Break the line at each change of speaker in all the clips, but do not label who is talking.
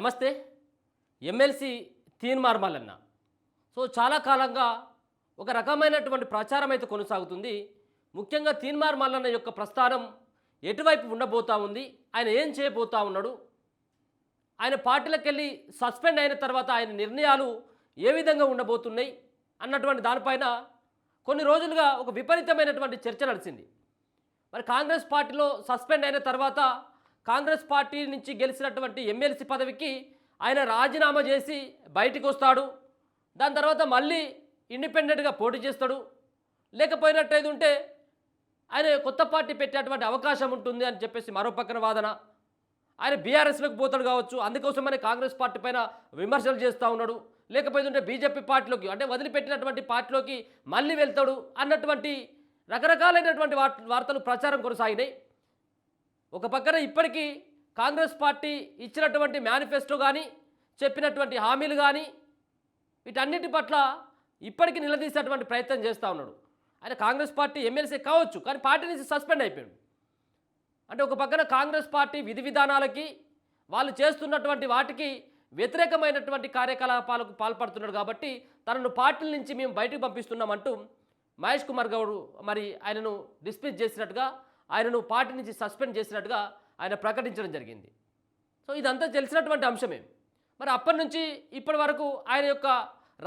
నమస్తే. ఎమ్మెల్సీ తీన్మార్ మల్లన్న చాలా కాలంగా ఒక రకమైనటువంటి ప్రచారం అయితే కొనసాగుతుంది. ముఖ్యంగా తీన్మార్ మల్లన్న యొక్క ప్రస్థానం ఎటువైపు ఉండబోతా ఉంది, ఆయన ఏం చేయబోతా ఉన్నాడు, ఆయన పార్టీలకు వెళ్ళి సస్పెండ్ అయిన తర్వాత ఆయన నిర్ణయాలు ఏ విధంగా ఉండబోతున్నాయి అన్నటువంటి దానిపైన కొన్ని రోజులుగా ఒక విపరీతమైనటువంటి చర్చ నడిచింది. మరి కాంగ్రెస్ పార్టీలో సస్పెండ్ అయిన తర్వాత కాంగ్రెస్ పార్టీ నుంచి గెలిచినటువంటి ఎమ్మెల్సీ పదవికి ఆయన రాజీనామా చేసి బయటికి వస్తాడు, దాని తర్వాత మళ్ళీ ఇండిపెండెంట్గా పోటీ చేస్తాడు, లేకపోయినట్టయితే ఉంటే ఆయన కొత్త పార్టీ పెట్టేటువంటి అవకాశం ఉంటుంది అని చెప్పేసి మరో పక్కన వాదన. ఆయన బీఆర్ఎస్లోకి పోతాడు కావచ్చు, అందుకోసమని కాంగ్రెస్ పార్టీ పైన విమర్శలు చేస్తూ ఉన్నాడు, లేకపోతే ఉంటే బీజేపీ పార్టీలోకి అంటే వదిలిపెట్టినటువంటి పార్టీలోకి మళ్ళీ వెళ్తాడు అన్నటువంటి రకరకాలైనటువంటి వార్తలు ప్రచారం కొనసాగినాయి. ఒక పక్కన ఇప్పటికీ కాంగ్రెస్ పార్టీ ఇచ్చినటువంటి మేనిఫెస్టో కానీ చెప్పినటువంటి హామీలు కానీ వీటన్నిటి పట్ల ఇప్పటికీ నిలదీసేటువంటి ప్రయత్నం చేస్తూ ఉన్నాడు. ఆయన కాంగ్రెస్ పార్టీ ఎమ్మెల్సీ కావచ్చు, కానీ పార్టీ నుంచి సస్పెండ్ అయిపోయాడు. అంటే ఒక పక్కన కాంగ్రెస్ పార్టీ విధి విధానాలకి వాళ్ళు చేస్తున్నటువంటి వాటికి వ్యతిరేకమైనటువంటి కార్యకలాపాలకు పాల్పడుతున్నాడు కాబట్టి తనను పార్టీల నుంచి మేము బయటకు పంపిస్తున్నామంటూ మహేష్ కుమార్ గౌడ్ మరి ఆయనను డిస్మిస్ చేసినట్టుగా, ఆయనను పార్టీ నుంచి సస్పెండ్ చేసినట్టుగా ఆయన ప్రకటించడం జరిగింది. ఇదంతా తెలిసినటువంటి అంశమే. మరి అప్పటి నుంచి ఇప్పటి వరకు ఆయన యొక్క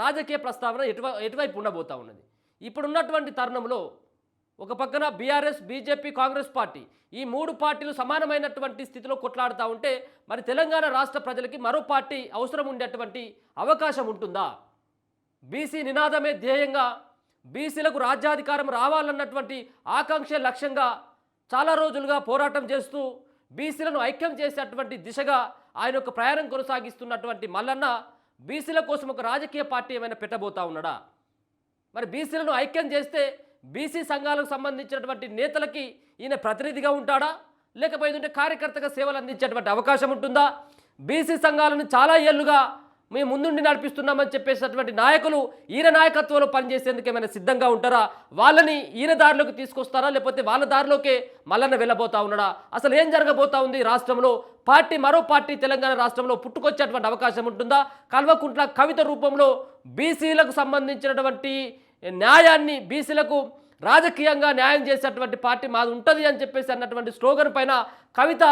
రాజకీయ ప్రస్తావన ఎటువైపు ఉండబోతూ ఉన్నది. ఇప్పుడున్నటువంటి తరుణంలో ఒక పక్కన బీఆర్ఎస్, బీజేపీ, కాంగ్రెస్ పార్టీ ఈ మూడు పార్టీలు సమానమైనటువంటి స్థితిలో కొట్లాడుతూ ఉంటే మరి తెలంగాణ రాష్ట్ర ప్రజలకి మరో పార్టీ అవసరం ఉండేటువంటి అవకాశం ఉంటుందా? బీసీ నినాదమే ధ్యేయంగా బీసీలకు రాజ్యాధికారం రావాలన్నటువంటి ఆకాంక్ష లక్ష్యంగా చాలా రోజులుగా పోరాటం చేస్తూ బీసీలను ఐక్యం చేసేటువంటి దిశగా ఆయన యొక్క ప్రయాణం కొనసాగిస్తున్నటువంటి మల్లన్న బీసీల కోసం ఒక రాజకీయ పార్టీ ఏమైనా పెట్టబోతా ఉన్నాడా? మరి బీసీలను ఐక్యం చేస్తే బీసీ సంఘాలకు సంబంధించినటువంటి నేతలకి ఈయన ప్రతినిధిగా ఉంటాడా, లేకపోతే కార్యకర్తగా సేవలు అందించేటువంటి అవకాశం ఉంటుందా? బీసీ సంఘాలను చాలా ఏళ్లుగా మేము ముందుండి నడిపిస్తున్నామని చెప్పేసినటువంటి నాయకులు ఈయన నాయకత్వంలో పనిచేసేందుకు ఏమైనా సిద్ధంగా ఉంటారా? వాళ్ళని ఈయన దారిలోకి తీసుకొస్తారా, లేకపోతే వాళ్ళ దారిలోకే మల్లన్న వెళ్ళబోతా ఉన్నాడా? అసలు ఏం జరగబోతా ఉంది రాష్ట్రంలో? మరో పార్టీ తెలంగాణ రాష్ట్రంలో పుట్టుకొచ్చేటువంటి అవకాశం ఉంటుందా? కల్వకుంట్ల కవిత రూపంలో బీసీలకు సంబంధించినటువంటి న్యాయాన్ని, బీసీలకు రాజకీయంగా న్యాయం చేసేటువంటి పార్టీ మాది ఉంటుంది అని చెప్పేసి అన్నటువంటి స్లోగన్ పైన కవిత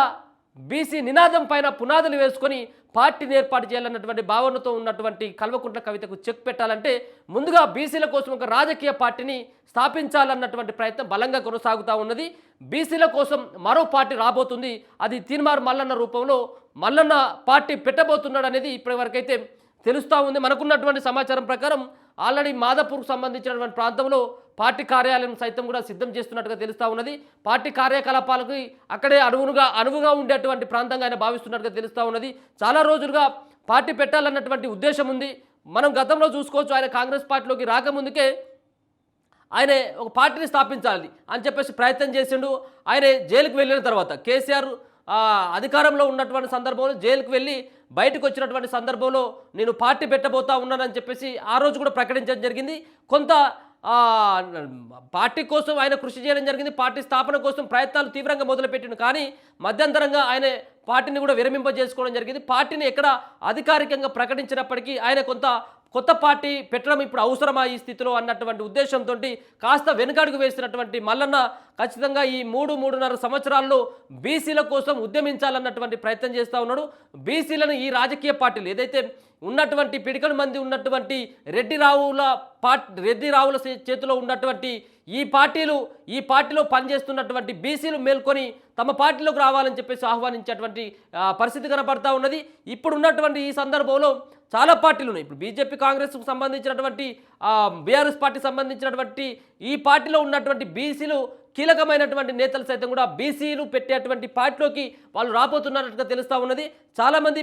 బీసీ నినాదం పైన పునాదులు వేసుకొని పార్టీని ఏర్పాటు చేయాలన్నటువంటి భావనతో ఉన్నటువంటి కల్వకుంట్ల కవితకు చెక్ పెట్టాలంటే ముందుగా బీసీల కోసం ఒక రాజకీయ పార్టీని స్థాపించాలన్నటువంటి ప్రయత్నం బలంగా కొనసాగుతూ ఉన్నది. బీసీల కోసం మరో పార్టీ రాబోతుంది, అది తీన్మార్ మల్లన్న రూపంలో మల్లన్న పార్టీ పెట్టబోతున్నాడు అనేది ఇప్పటివరకైతే తెలుస్తూ ఉంది. మనకున్నటువంటి సమాచారం ప్రకారం ఆల్రెడీ మాదాపూర్కు సంబంధించినటువంటి ప్రాంతంలో పార్టీ కార్యాలయం సైతం కూడా సిద్ధం చేస్తున్నట్టుగా తెలుస్తూ ఉన్నది. పార్టీ కార్యకలాపాలకు అక్కడే అనువుగా ఉండేటువంటి ప్రాంతంగా ఆయన భావిస్తున్నట్టుగా తెలుస్తూ ఉన్నది. చాలా రోజులుగా పార్టీ పెట్టాలన్నటువంటి ఉద్దేశం ఉంది. మనం గతంలో చూసుకోవచ్చు, ఆయన కాంగ్రెస్ పార్టీలోకి రాకముందుకే ఆయన ఒక పార్టీని స్థాపించాలి అని చెప్పేసి ప్రయత్నం చేసిండు. ఆయన జైలుకు వెళ్ళిన తర్వాత కేసీఆర్ అధికారంలో ఉన్నటువంటి సందర్భంలో జైలుకు వెళ్ళి బయటకు వచ్చినటువంటి సందర్భంలో నేను పార్టీ పెట్టబోతా ఉన్నానని చెప్పేసి ఆ రోజు కూడా ప్రకటించడం జరిగింది. కొంత పార్టీ కోసం ఆయన కృషి చేయడం జరిగింది. పార్టీ స్థాపన కోసం ప్రయత్నాలు తీవ్రంగా మొదలుపెట్టిండు, కానీ మధ్యంతరంగా ఆయన పార్టీని కూడా విరమింపజేసుకోవడం జరిగింది. పార్టీని ఎక్కడ అధికారికంగా ప్రకటించినప్పటికీ ఆయన కొత్త పార్టీ పెట్టడం ఇప్పుడు అవసరమా ఈ స్థితిలో అన్నటువంటి ఉద్దేశంతో కాస్త వెనుకడుగు వేసినటువంటి మల్లన్న ఖచ్చితంగా ఈ 3-3.5 సంవత్సరాల్లో బీసీల కోసం ఉద్యమించాలన్నటువంటి ప్రయత్నం చేస్తూ ఉన్నాడు. బీసీలను ఈ రాజకీయ పార్టీలు ఏదైతే ఉన్నటువంటి పిడికల మంది ఉన్నటువంటి రెడ్డి రావుల చేతిలో ఉన్నటువంటి ఈ పార్టీలో పనిచేస్తున్నటువంటి బీసీలు మేల్కొని తమ పార్టీలోకి రావాలని చెప్పేసి ఆహ్వానించేటువంటి పరిస్థితి కనపడతా ఉన్నది. ఇప్పుడు ఉన్నటువంటి ఈ సందర్భంలో చాలా పార్టీలు ఉన్నాయి. ఇప్పుడు బీజేపీ, కాంగ్రెస్కు సంబంధించినటువంటి బీఆర్ఎస్ పార్టీ సంబంధించినటువంటి ఈ పార్టీలో ఉన్నటువంటి బీసీలు కీలకమైనటువంటి నేతలు సైతం కూడా బీసీలు పెట్టేటువంటి పార్టీలోకి వాళ్ళు రాబోతున్నట్టుగా తెలుస్తూ ఉన్నది. చాలామంది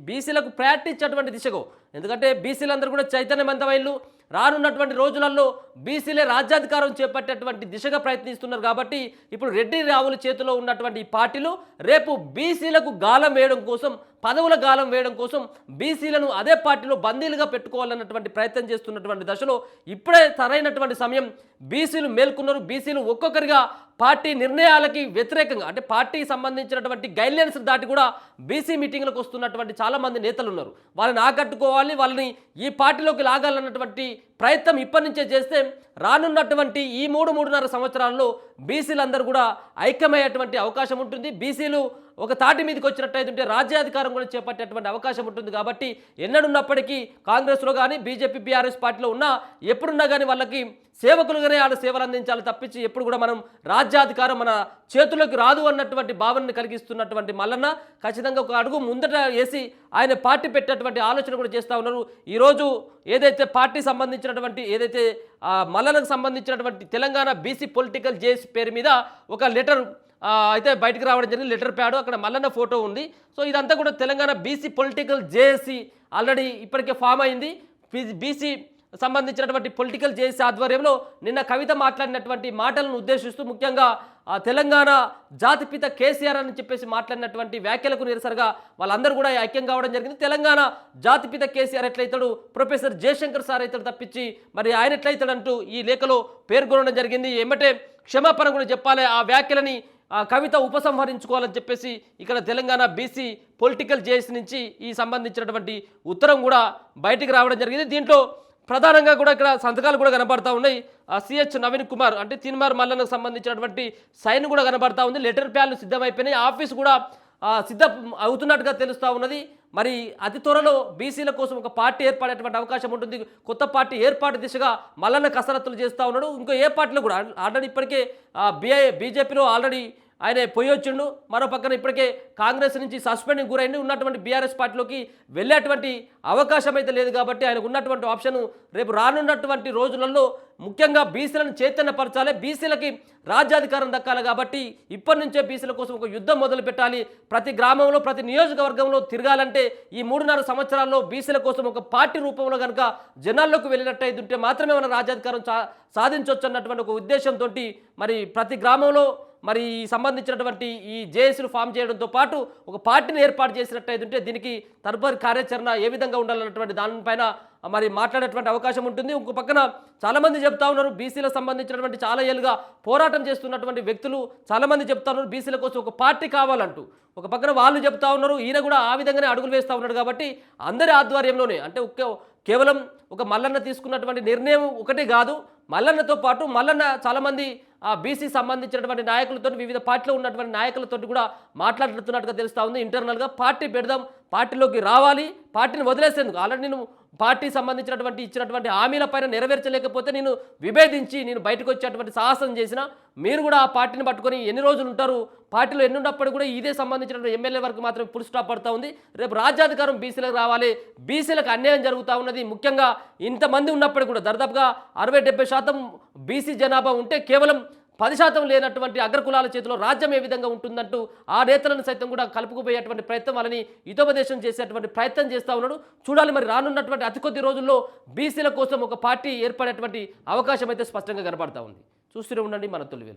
బీసీలకు ప్రయారిటీ ఇచ్చేటువంటి దిశగా, ఎందుకంటే బీసీలందరూ కూడా చైతన్యవంతమైనలు, రానున్నటువంటి రోజులలో బీసీలే రాజ్యాధికారం చేపట్టేటువంటి దిశగా ప్రయత్నిస్తున్నారు. కాబట్టి ఇప్పుడు రెడ్డి రావుల చేతిలో ఉన్నటువంటి ఈ పార్టీలు రేపు బీసీలకు గాలం వేయడం కోసం, పదవుల గాలం వేయడం కోసం బీసీలను అదే పార్టీలో బందీలుగా పెట్టుకోవాలన్నటువంటి ప్రయత్నం చేస్తున్నటువంటి దశలో ఇప్పుడే సరైనటువంటి సమయం. బీసీలు మేల్కొన్నారు. బీసీలు ఒక్కొక్కరిగా పార్టీ నిర్ణయాలకి వ్యతిరేకంగా అంటే పార్టీకి సంబంధించినటువంటి గైడ్లైన్స్ దాటి కూడా బీసీ మీటింగ్లకు వస్తున్నటువంటి చాలామంది నేతలు ఉన్నారు. వాళ్ళని ఆకట్టుకోవాలి, వాళ్ళని ఈ పార్టీలోకి లాగాలన్నటువంటి ప్రయత్నం ఇప్పటి నుంచే చేస్తే రానున్నటువంటి ఈ 3-3.5 సంవత్సరాల్లో బీసీలందరూ కూడా ఐక్యమయ్యేటువంటి అవకాశం ఉంటుంది. బీసీలు ఒక తాటి మీదకి వచ్చినట్టయితే రాజ్యాధికారం కూడా చేపట్టేటువంటి అవకాశం ఉంటుంది. కాబట్టి ఎన్నడున్నప్పటికీ కాంగ్రెస్లో కానీ బీజేపీ బీఆర్ఎస్ పార్టీలో ఉన్నా ఎప్పుడున్నా కానీ వాళ్ళకి సేవకులుగానే వాళ్ళ సేవలు అందించాలి తప్పించి ఎప్పుడు కూడా మనం రాజ్యాధికారం మన చేతుల్లోకి రాదు అన్నటువంటి భావనని కలిగిస్తున్నటువంటి మల్లన్న ఖచ్చితంగా ఒక అడుగు ముందట వేసి ఆయన పార్టీ పెట్టేటువంటి ఆలోచన కూడా చేస్తూ ఉన్నారు. ఈరోజు ఏదైతే పార్టీ సంబంధించినటువంటి ఏదైతే మల్లన్నకు సంబంధించినటువంటి తెలంగాణ బీసీ పొలిటికల్ జేఏసీ పేరు మీద ఒక లెటర్ అయితే బయటకు రావడం జరిగింది. లెటర్ ప్యాడ్ అక్కడ మల్లన్న ఫోటో ఉంది. సో ఇదంతా కూడా Telangana BC political JAC already ఇప్పటికే ఫామ్ అయింది. బీసీ సంబంధించినటువంటి పొలిటికల్ జేఏసీ ఆధ్వర్యంలో నిన్న కవిత మాట్లాడినటువంటి మాటలను ఉద్దేశిస్తూ ముఖ్యంగా తెలంగాణ జాతిపిత కేసీఆర్ అని చెప్పేసి మాట్లాడినటువంటి వ్యాఖ్యలకు నిరసనగా వాళ్ళందరూ కూడా ఐక్యం కావడం జరిగింది. తెలంగాణ జాతిపిత కేసీఆర్ ఎట్లయితాడు, ప్రొఫెసర్ జయశంకర్ సార్ అవుతాడు తప్పించి మరి ఆయన ఎట్లయితాడంటూ ఈ లేఖలో పేర్కొనడం జరిగింది. ఏమంటే క్షమాపణ కూడా చెప్పాలి, ఆ వ్యాఖ్యలని కవిత ఉపసంహరించుకోవాలని చెప్పేసి ఇక్కడ తెలంగాణ బీసీ పొలిటికల్ జేఏసీ నుంచి ఈ సంబంధించినటువంటి ఉత్తరం కూడా బయటికి రావడం జరిగింది. దీంట్లో ప్రధానంగా కూడా ఇక్కడ సంతకాలు కూడా కనబడతా ఉన్నాయి. సిహెచ్ నవీన్ కుమార్ అంటే తీన్మార్ మల్లన్నకు సంబంధించినటువంటి సైన్ కూడా కనబడతా ఉంది. లెటర్ ప్యాడ్లు సిద్ధమైపోయినాయి, ఆఫీస్ కూడా సిద్ధం అవుతున్నట్టుగా తెలుస్తూ ఉన్నది. మరి అతి త్వరలో బీసీల కోసం ఒక పార్టీ ఏర్పడేటువంటి అవకాశం ఉంటుంది. కొత్త పార్టీ ఏర్పాటు దిశగా మల్లన్న కసరత్తులు చేస్తూ ఉన్నాడు. ఇంకో ఏ పార్టీలో కూడా ఆల్రెడీ ఇప్పటికే బీజేపీలో ఆల్రెడీ ఆయన పోయొచ్చిండు. మరో పక్కన ఇప్పటికే కాంగ్రెస్ నుంచి సస్పెండింగ్ గురైంది. ఉన్నటువంటి బీఆర్ఎస్ పార్టీలోకి వెళ్ళేటువంటి అవకాశం అయితే లేదు. కాబట్టి ఆయనకు ఉన్నటువంటి ఆప్షన్ రేపు రానున్నటువంటి రోజులలో ముఖ్యంగా బీసీలను చైతన్యపరచాలి, బీసీలకి రాజ్యాధికారం దక్కాలి. కాబట్టి ఇప్పటి నుంచే బీసీల కోసం ఒక యుద్ధం మొదలు పెట్టాలి. ప్రతి గ్రామంలో ప్రతి నియోజకవర్గంలో తిరగాలంటే ఈ 3.5 సంవత్సరాల్లో బీసీల కోసం ఒక పార్టీ రూపంలో కనుక జనాల్లోకి వెళ్ళినట్టయితే మాత్రమే మన రాజ్యాధికారం సాధించవచ్చు అన్నటువంటి ఒక ఉద్దేశంతో మరి ప్రతి గ్రామంలో మరి సంబంధించినటువంటి ఈ జేఏసీలు ఫామ్ చేయడంతో పాటు ఒక పార్టీని ఏర్పాటు చేసినట్టయితే దీనికి తదుపరి కార్యాచరణ ఏ విధంగా ఉండాలన్నటువంటి దానిపైన మరి మాట్లాడేటువంటి అవకాశం ఉంటుంది. ఇంకో పక్కన చాలామంది చెప్తా ఉన్నారు, బీసీలకు సంబంధించినటువంటి చాలా ఏళ్ళుగా పోరాటం చేస్తున్నటువంటి వ్యక్తులు చాలామంది చెప్తా ఉన్నారు బీసీల కోసం ఒక పార్టీ కావాలంటూ. ఒక పక్కన వాళ్ళు చెప్తా ఉన్నారు, ఈయన కూడా ఆ విధంగానే అడుగులు వేస్తూ ఉన్నాడు. కాబట్టి అందరి ఆధ్వర్యంలోనే అంటే కేవలం ఒక మల్లన్న తీసుకున్నటువంటి నిర్ణయం ఒకటి కాదు, మల్లన్నతో పాటు మల్లన్న చాలామంది బీసీ సంబంధించినటువంటి నాయకులతో వివిధ పార్టీలో ఉన్నటువంటి నాయకులతో కూడా మాట్లాడుతున్నట్టుగా తెలుస్తూ ఉంది. ఇంటర్నల్గా పార్టీ పెడదాం, పార్టీలోకి రావాలి, పార్టీని వదిలేసేందుకు ఆల్రెడీ నేను పార్టీ సంబంధించినటువంటి ఇచ్చినటువంటి హామీలపైన నెరవేర్చలేకపోతే నేను విభేదించి నేను బయటకు వచ్చేటువంటి సాహసం చేసిన మీరు కూడా ఆ పార్టీని పట్టుకొని ఎన్ని రోజులు ఉంటారు, పార్టీలో ఎన్ని ఉన్నప్పుడు కూడా ఇదే సంబంధించిన ఎమ్మెల్యే వరకు మాత్రమే ఫుల్ స్టాప్ పడుతూ ఉంది. రేపు రాజ్యాధికారం బీసీలకు రావాలి, బీసీలకు అన్యాయం జరుగుతూ ఉన్నది. ముఖ్యంగా ఇంతమంది ఉన్నప్పుడు కూడా దాదాపుగా 60-70% బీసీ జనాభా ఉంటే కేవలం 10% లేనటువంటి అగ్రకులాల చేతిలో రాజ్యం ఏ విధంగా ఉంటుందంటూ ఆ నేతలను సైతం కూడా కలుపుకుపోయేటువంటి ప్రయత్నం వాళ్ళని హితోపదేశం చేసేటువంటి ప్రయత్నం చేస్తూ ఉన్నాడు. చూడాలి మరి రానున్నటువంటి అతి కొద్ది రోజుల్లో బీసీల కోసం ఒక పార్టీ ఏర్పడేటువంటి అవకాశం అయితే స్పష్టంగా కనబడతా ఉంది. చూస్తూనే ఉండండి మన తొలి వెలుగు.